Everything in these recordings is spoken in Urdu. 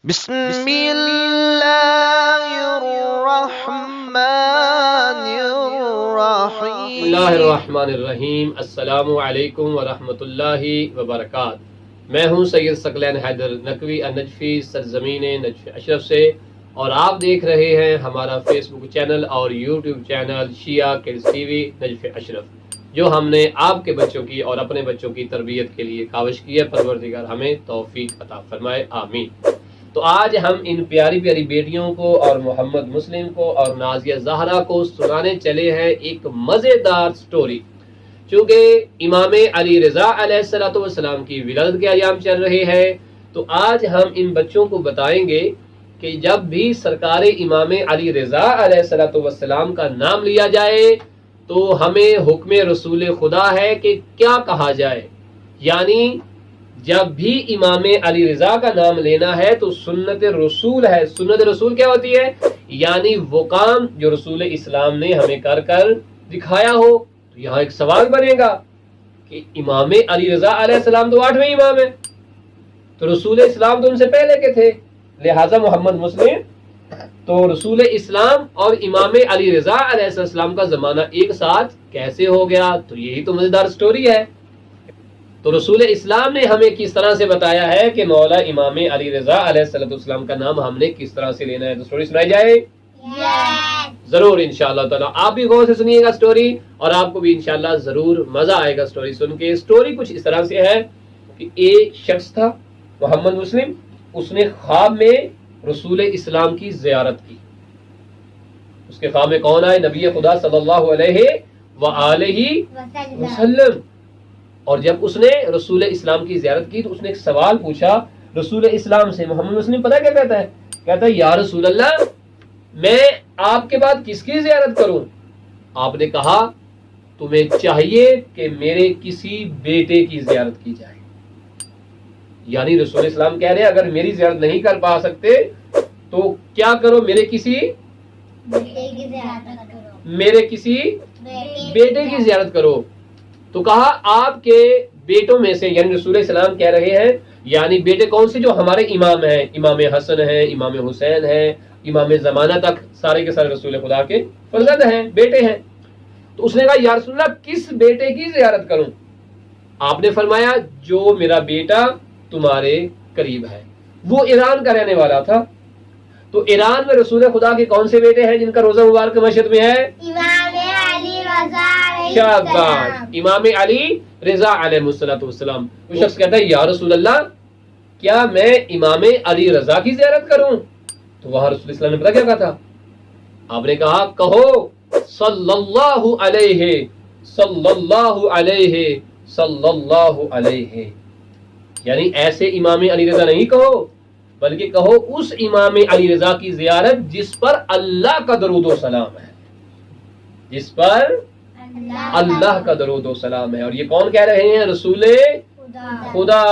بسم اللہ الرحمن الرحیم بسم اللہ الرحمن الرحیم۔ السلام علیکم ورحمۃ اللہ وبرکاتہ۔ میں ہوں سید ثقلین حیدر نقوی النجفی سرزمین نجف اشرف سے، اور آپ دیکھ رہے ہیں ہمارا فیس بک چینل اور YouTube channel Shia kids TV Najaf Ashraf, جو ہم نے آپ کے بچوں کی اور اپنے بچوں کی تربیت کے لیے کاوش کی ہے۔ پروردگار ہمیں توفیق عطا فرمائے، آمین۔ تو آج ہم ان پیاری پیاری بیٹیوں کو اور محمد مسلم کو اور نازیہ زہرا کو سنانے چلے ہیں ایک مزیدار سٹوری۔ چونکہ امام علی رضا علیہ السلام کی ولادت کے ایام چل رہے ہیں، تو آج ہم ان بچوں کو بتائیں گے کہ جب بھی سرکار امام علی رضا علیہ السلام کا نام لیا جائے تو ہمیں حکم رسول خدا ہے کہ کیا کہا جائے۔ یعنی جب بھی امام علی رضا کا نام لینا ہے تو سنت رسول ہے۔ سنت رسول کیا ہوتی ہے؟ یعنی وہ کام جو رسول اسلام نے ہمیں کر دکھایا ہو۔ تو یہاں ایک سوال بنے گا کہ امام علی رضا علیہ السلام تو 8ویں امام ہے، تو رسول اسلام تو ان سے پہلے کے تھے، لہٰذا محمد مسلم تو رسول اسلام اور امام علی رضا علیہ السلام کا زمانہ ایک ساتھ کیسے ہو گیا؟ تو یہی تو مزیدار سٹوری ہے۔ تو رسول اسلام نے ہمیں کس طرح سے بتایا ہے کہ مولا امام علی رضا علیہ السلام کا نام ہم نے کس طرح سے لینا ہے۔ تو سٹوری سنائی جائے؟ ضرور انشاءاللہ تعالی۔ آپ بھی غور سے سنیے گا سٹوری، اور آپ کو بھی انشاءاللہ ضرور مزہ آئے گا سٹوری سن کے۔ سٹوری کچھ اس طرح سے ہے کہ ایک شخص تھا محمد مسلم، اس نے خواب میں رسول اسلام کی زیارت کی۔ اس کے خواب میں کون آئے؟ نبی خدا صلی اللہ علیہ وآلہ وسلم۔ اور جب اس نے رسول اسلام کی زیارت کی تو اس نے ایک سوال پوچھا رسول اسلام سے۔ محمد مسلم پتہ کیا کہتا ہے؟ کہتا ہے یا رسول اللہ، میں آپ کے بعد کس کی زیارت کروں؟ آپ نے کہا تمہیں چاہیے کہ میرے کسی بیٹے کی زیارت کی جائے۔ یعنی رسول اسلام کہہ رہے ہیں اگر میری زیارت نہیں کر پا سکتے تو کیا کرو؟ میرے کسی بیٹے کی زیارت کرو۔ تو کہا آپ کے بیٹوں میں سے، یعنی رسول اسلام کہہ رہے ہیں یعنی بیٹے کون سے جو ہمارے امام ہیں، امام حسن ہیں، امام حسین ہیں، امام زمانہ تک سارے کے سارے رسول خدا کے فرزند ہیں، بیٹے ہیں۔ تو اس نے کہا یا رسول اللہ کس بیٹے کی زیارت کروں؟ آپ نے فرمایا جو میرا بیٹا تمہارے قریب ہے۔ وہ ایران کا رہنے والا تھا، تو ایران میں رسول خدا کے کون سے بیٹے ہیں جن کا روزہ مبارک مشہد میں ہے؟ شاباش، امام علی رضا علیہ السلام۔ وہ شخص کہتا ہے یا رسول اللہ کیا میں امام علی رضا کی زیارت کروں؟ تو وہاں رسول اسلام نے پتا کیا کہا تھا؟ آپ نے کہا کہو صلی اللہ علیہ صلی اللہ علیہ صلی اللہ علیہ۔ یعنی ایسے امام علی رضا نہیں کہو، بلکہ کہو اس امام علی رضا کی زیارت جس پر اللہ کا درود و سلام ہے، جس پر اللہ کا درود و سلام ہے۔ اور یہ کون کہہ رہے ہیں؟ رسول خدا۔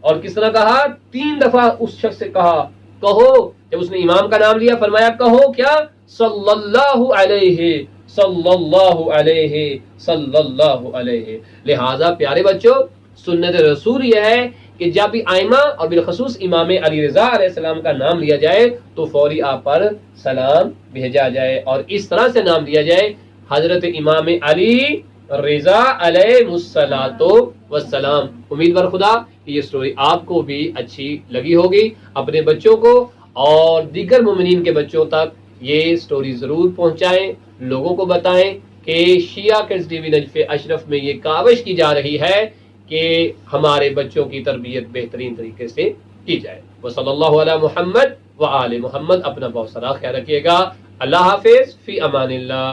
اور کس طرح کہا؟ 3 دفعہ اس شخص سے کہا کہو، جب اس نے امام کا نام لیا فرمایا کہو کیا؟ صلی اللہ علیہ صلی اللہ علیہ صلی اللہ علیہ۔ لہٰذا پیارے بچوں، سنت رسول یہ ہے کہ جب بھی آئمہ اور بالخصوص امام علی رضا علیہ السلام کا نام لیا جائے تو فوری آپ پر سلام بھیجا جائے، اور اس طرح سے نام لیا جائے حضرت امام علی رضا علیہ السلام۔ امیدوار خدا کہ یہ سٹوری آپ کو بھی اچھی لگی ہوگی۔ اپنے بچوں کو اور دیگر مومنین کے بچوں تک یہ سٹوری ضرور پہنچائیں، لوگوں کو بتائیں کہ Shia kids TV Najaf Ashraf میں یہ کاوش کی جا رہی ہے کہ ہمارے بچوں کی تربیت بہترین طریقے سے کی جائے۔ وصلی اللہ علی محمد وآل محمد۔ اپنا بہت سارا خیال رکھیے گا۔ اللہ حافظ، فی امان اللہ۔